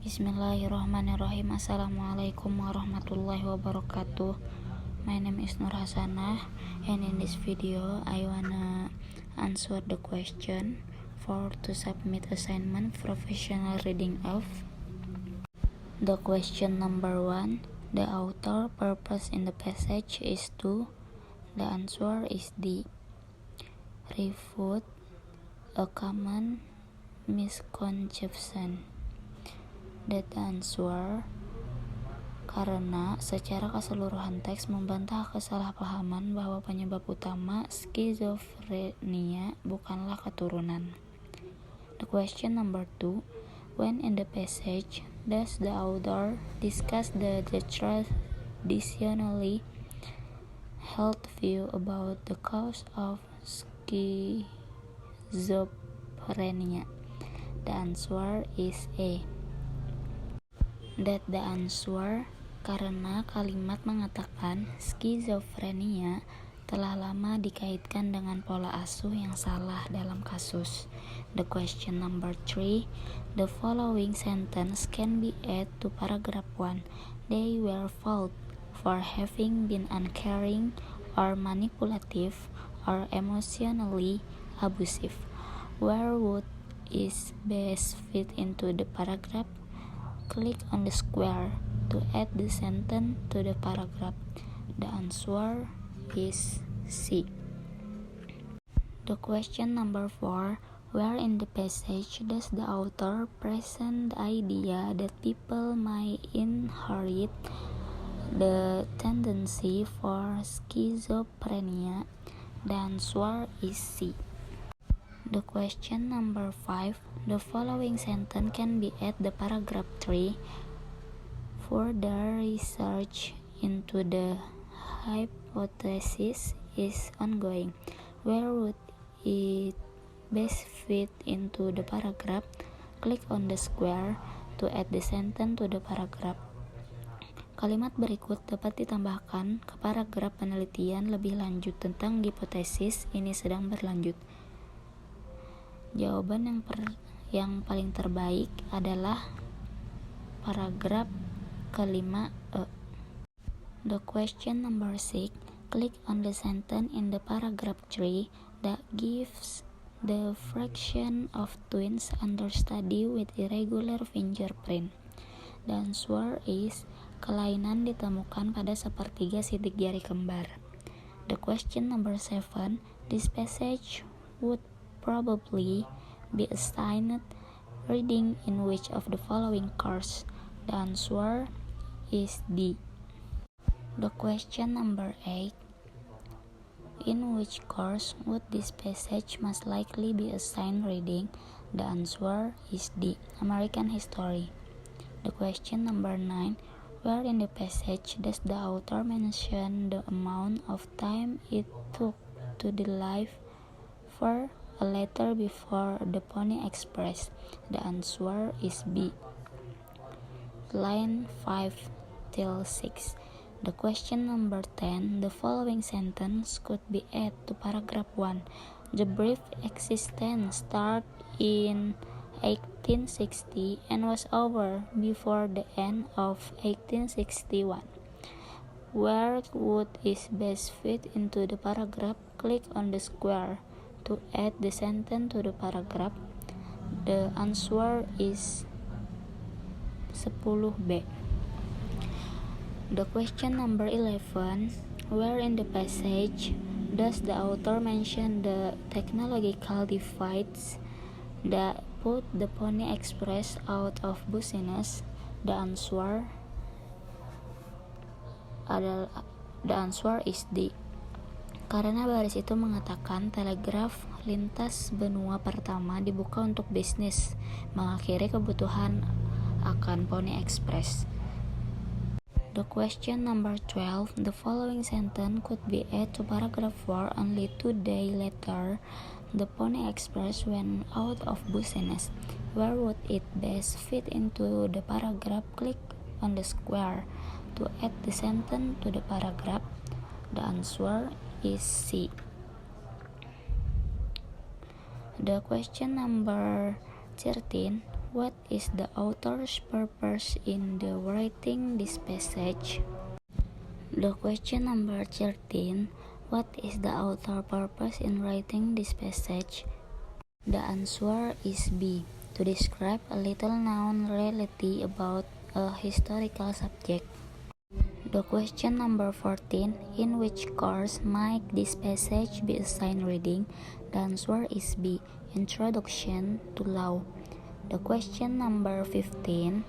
Bismillahirrahmanirrahim. Assalamualaikum warahmatullahi wabarakatuh. My name is Nur Hasanah, and in this video I wanna answer the question for to submit assignment professional reading of the question number 1. The author purpose in the passage is to. The answer is D. Refute a common misconception. That answer karena secara keseluruhan teks membantah kesalahpahaman bahwa penyebab utama skizofrenia bukanlah keturunan. The question number 2. When in the passage does the author discuss the traditionally held view about the cause of schizophrenia? The answer is A. That the answer karena kalimat mengatakan skizofrenia telah lama dikaitkan dengan pola asuh yang salah dalam kasus. The question number 3. The following sentence can be added to paragraph 1. They were fault for having been uncaring or manipulative or emotionally abusive. Where would is best fit into the paragraph? Click on the square to add the sentence to the paragraph. The answer is C. The question number 4. Where in the passage does the author present the idea that people may inherit the tendency for schizophrenia? The answer is C. The question number 5. The following sentence can be added the paragraph 3. Further research into the hypothesis is ongoing. Where would it best fit into the paragraph? Click on the square to add the sentence to the paragraph. Kalimat berikut dapat ditambahkan ke paragraf penelitian lebih lanjut tentang hipotesis ini sedang berlanjut. Jawaban yang paling terbaik adalah paragraf kelima E. The question number 6. Click on the sentence in the paragraph 3 that gives the fraction of twins under study with irregular fingerprint. The answer is kelainan ditemukan pada sepertiga sidik jari kembar. The question number 7. This passage would probably be assigned reading in which of the following course? The answer is D. The question number 8. In which course would this passage most likely be assigned reading? The answer is D. American History. The question number 9. Where in the passage does the author mention the amount of time it took to deliver a letter before the Pony Express? The answer is B. Line 5 till 6. The question number 10. The following sentence could be added to paragraph 1. The brief existence started in 1860 and was over before the end of 1861. Where would is best fit into the paragraph? Click on the square to add the sentence to the paragraph. The answer is 10B. The question number 11. Where in the passage does the author mention the technological device that put the Pony Express out of business? The answer is D. Karena baris itu mengatakan telegraf lintas benua pertama dibuka untuk bisnis, mengakhiri kebutuhan akan Pony Express. The question number 12. The following sentence could be added to paragraph 4. Only 2 days later, the Pony Express went out of business. Where would it best fit into the paragraph? Click on the square to add the sentence to the paragraph. The answer is C. The question number 13. What is the author's purpose in the writing this passage? The question number 13. What is the author's purpose in writing this passage? The answer is B. To describe a little known reality about a historical subject. The question number 14. In which course might this passage be assigned reading? The answer is B. Introduction to Law. The question number 15.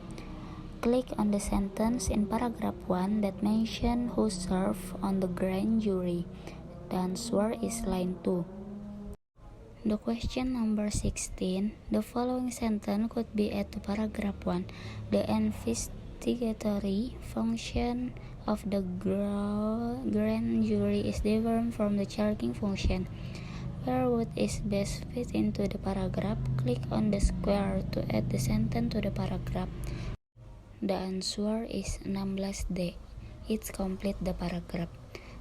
Click on the sentence in paragraph 1 that mention who served on the grand jury. The answer is line 2. The question number 16. The following sentence could be added to paragraph 1. The investigatory function of the grand jury is different from the charging function. Where would is best fit into the paragraph? Click on the square to add the sentence to the paragraph. The answer is 16D. It's complete the paragraph.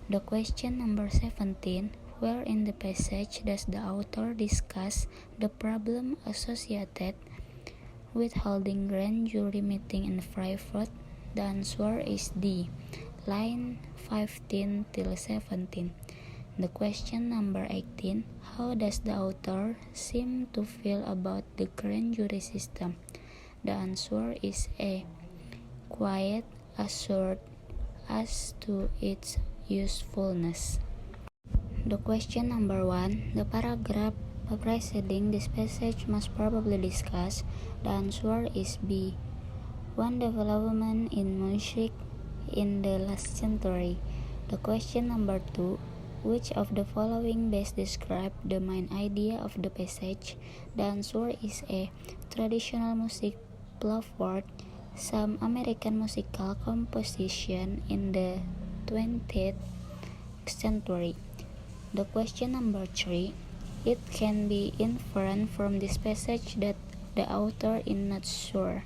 The question number 17. Where in the passage does the author discuss the problem associated with holding grand jury meeting in private? The answer is D. Line 15 till 17. The question number 18. How does the author seem to feel about the grand jury system? The answer is A. Quite assured as to its usefulness. The question number 1. The paragraph preceding this passage must probably discuss. The answer is B. One development in music in the last century. The question number 2. Which of the following best describe the main idea of the passage? The answer is A. Traditional music plot some American musical composition in the 20th century. The question number 3. It can be inferred from this passage that the author is not sure.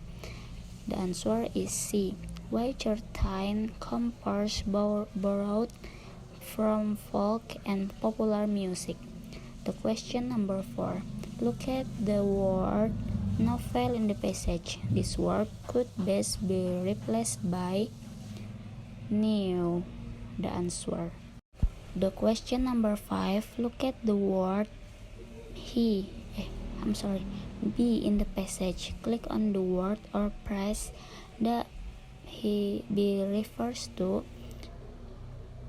The answer is C. Why certain composers borrowed from folk and popular music. The question number 4. Look at the word novel in the passage. This word could best be replaced by new. The answer. The question number 5. Look at the word be in the passage. Click on the word or phrase that he be refers to.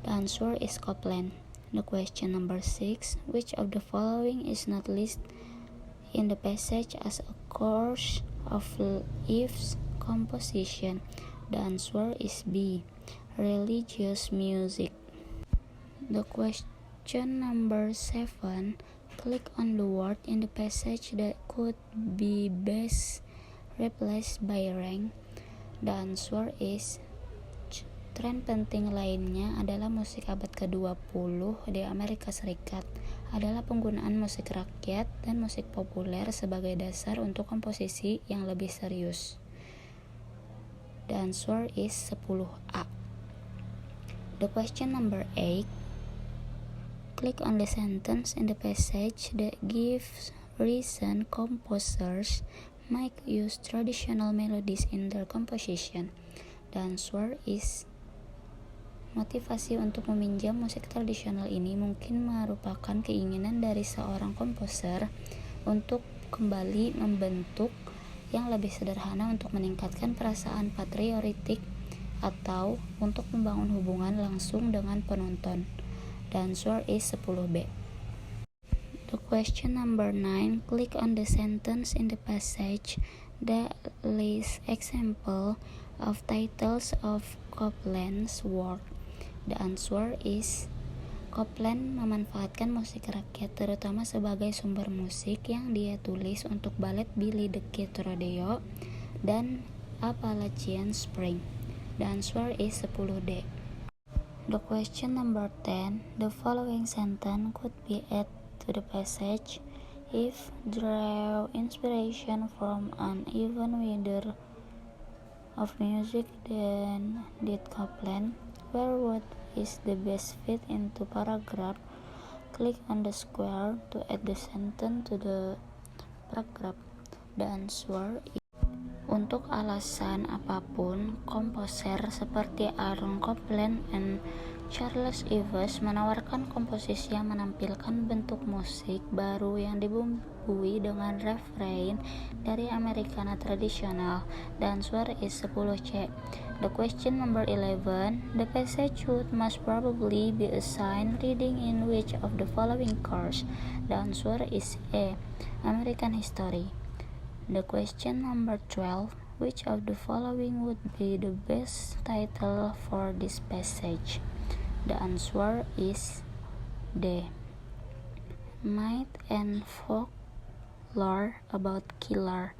The answer is Copland. The question number 6. Which of the following is not listed in the passage as a course of Eve's composition? The answer is B. Religious music. The question number 7. Click on the word in the passage that could be best replaced by rank. The answer is tren penting lainnya adalah musik abad ke-20 di Amerika Serikat adalah penggunaan musik rakyat dan musik populer sebagai dasar untuk komposisi yang lebih serius. The answer is 10A. The question number 8. Click on the sentence in the passage that gives reason composers might use traditional melodies in their composition. The answer is motivasi untuk meminjam musik tradisional ini mungkin merupakan keinginan dari seorang komposer untuk kembali membentuk yang lebih sederhana untuk meningkatkan perasaan patriotik atau untuk membangun hubungan langsung dengan penonton. The answer is 10B. The question number 9. Click on the sentence in the passage that lists example of titles of Copland's work. The answer is Copland memanfaatkan musik rakyat terutama sebagai sumber musik yang dia tulis untuk balet Billy the Kid Rodeo dan Appalachian Spring. The answer is 10D. The question number 10. The following sentence could be added to the passage if draw inspiration from an even wider of music than did Copland. Where would is the best fit into paragraph? Click on the square to add the sentence to the paragraph. The answer is Untuk alasan apapun, komposer seperti Aaron Copland dan Charles Ives menawarkan komposisi yang menampilkan bentuk musik baru yang dibumbui dengan refrain dari Americana tradisional. The answer is 10C. The question number 11. The passage would most probably be assigned reading in which of the following course? The answer is A. American History. The question number 12. Which of the following would be the best title for this passage? The answer is D. Myth and Folklore about Killer.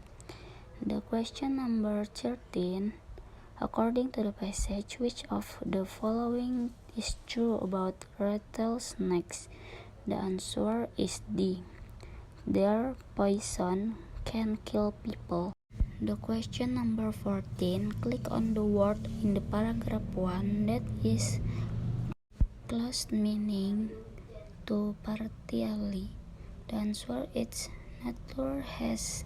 The question number 13. According to the passage, which of the following is true about rattlesnakes? The answer is D. Their poison can kill people. The question number 14. Click on the word in the paragraph 1 that is close meaning to partially. The answer is nature has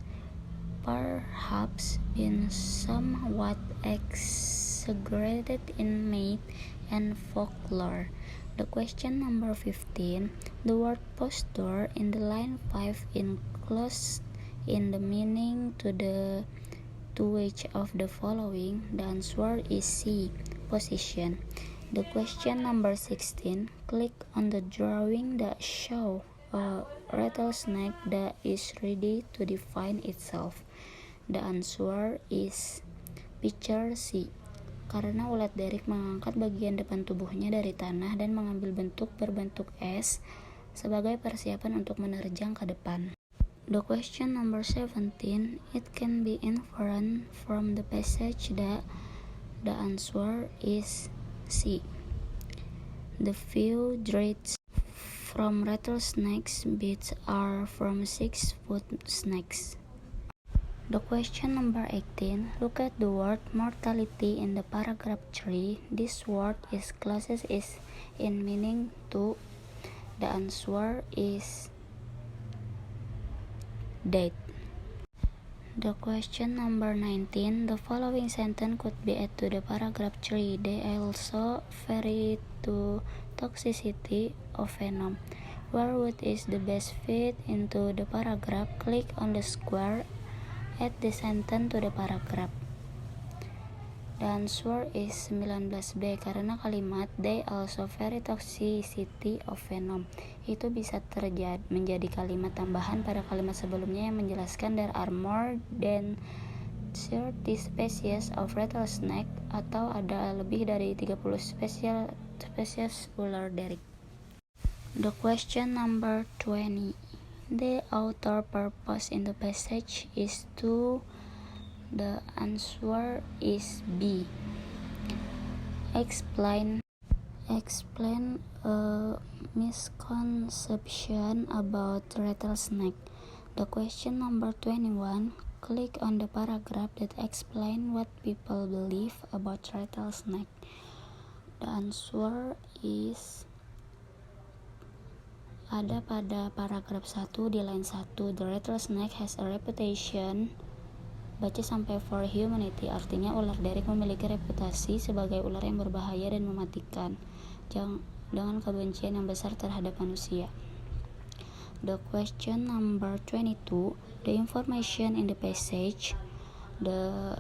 perhaps been somewhat exaggerated in myth and folklore. The question number 15. The word posture in the line 5 enclosed in the meaning to which of the following? The answer is C. Position. The question number 16. Click on the drawing that show a rattlesnake that is ready to define itself. The answer is picture C. Karena ulat derek mengangkat bagian depan tubuhnya dari tanah dan mengambil bentuk berbentuk S sebagai persiapan untuk menerjang ke depan. The question number 17. It can be inferred from the passage that the answer is C. The few dreads from rattlesnakes' bites are from 6-foot snakes. The question number 18. Look at the word mortality in the paragraph 3. This word is closest in meaning to. The answer is date. The question number 19. The following sentence could be added to the paragraph 3. They also vary to toxicity of venom. Where would is the best fit into the paragraph? Click on the square. Add the sentence to the paragraph. The answer is 19B karena kalimat they also vary toxicity of venom itu bisa menjadi kalimat tambahan pada kalimat sebelumnya yang menjelaskan there are more than 30 species of rattlesnake atau ada lebih dari 30 spesies ular derek. The question number 20. The author purpose in the passage is to. The answer is B. Explain a misconception about rattlesnake. The question number 21. Click on the paragraph that explain what people believe about rattlesnake. The answer is ada pada paragraf 1 di line 1. The rattlesnake has a reputation. Baca sampai for humanity, artinya ular derek memiliki reputasi sebagai ular yang berbahaya dan mematikan dengan kebencian yang besar terhadap manusia. The question number 22. The information in the passage. The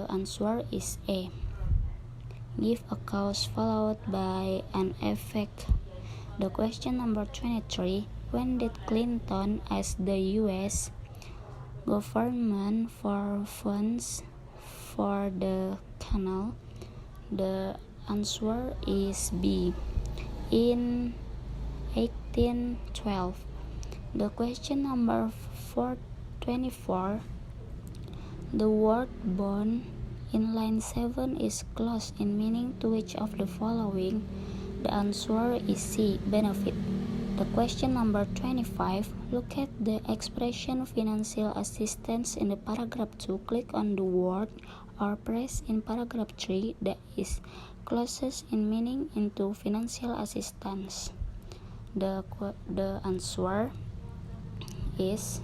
answer is A. Give a cause followed by an effect. The question number 23. When did Clinton ask the U.S. government for funds for the canal? The answer is B. In 1812. The question number 24. The word bond in line 7 is close in meaning to which of the following? The answer is C. Benefit. The question number 25. Look at the expression financial assistance in the paragraph 2. Click on the word or phrase in paragraph 3 that is closest in meaning into financial assistance. The answer is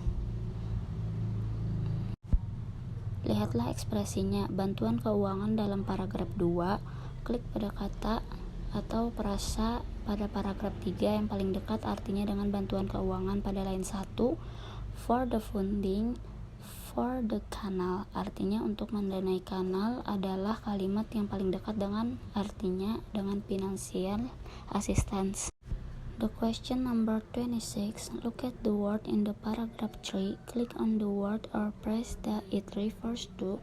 Lihatlah ekspresinya. Bantuan keuangan dalam paragraf 2. Klik pada kata atau frasa pada paragraf 3 yang paling dekat artinya dengan bantuan keuangan pada line 1. For the funding for the canal artinya untuk mendanai kanal adalah kalimat yang paling dekat dengan artinya dengan financial assistance. The question number 26. Look at the word in the paragraph 3. Click on the word or phrase that it refers to.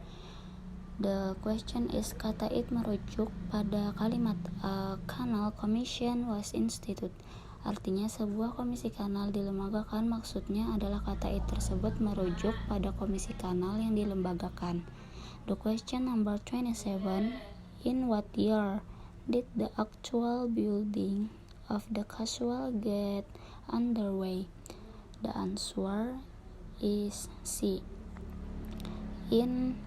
The question is, kata it merujuk pada kalimat a canal commission was instituted. Artinya sebuah komisi kanal dilembagakan. Maksudnya adalah kata it tersebut merujuk pada komisi kanal yang dilembagakan. The question number 27. In what year did the actual building of the castle get underway? The answer is C. In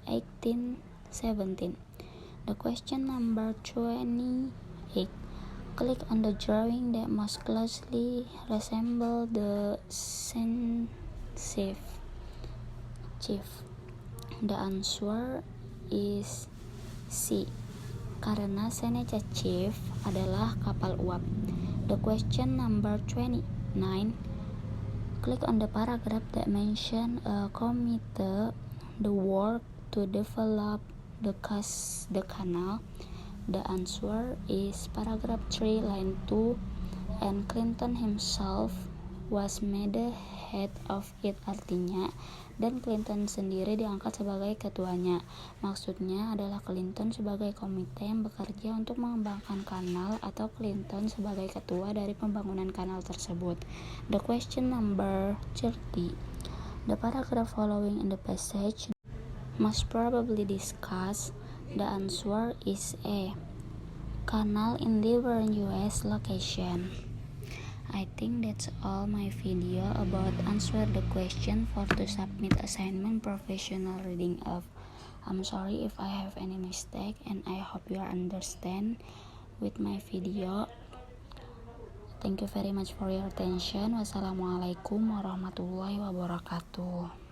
1817. The question number 28. Click on the drawing that most closely resemble the Sensitive Chief. The answer is C. Karena Seneca Chief adalah kapal uap. The question number 29. Click on the paragraph that mention a committee the work to develop the canal. The answer is paragraph 3 line 2, and Clinton himself was made the head of it. Artinya, dan Clinton sendiri diangkat sebagai ketuanya. Maksudnya adalah Clinton sebagai komite yang bekerja untuk mengembangkan kanal atau Clinton sebagai ketua dari pembangunan kanal tersebut. The question number 30. The paragraph following in the passage most probably discuss. The answer is A. Canal in different US location. I think that's all my video about answer the question for to submit assignment professional reading of. I'm sorry if I have any mistake and I hope you understand with my video. Thank you very much for your attention. Wassalamualaikum warahmatullahi wabarakatuh.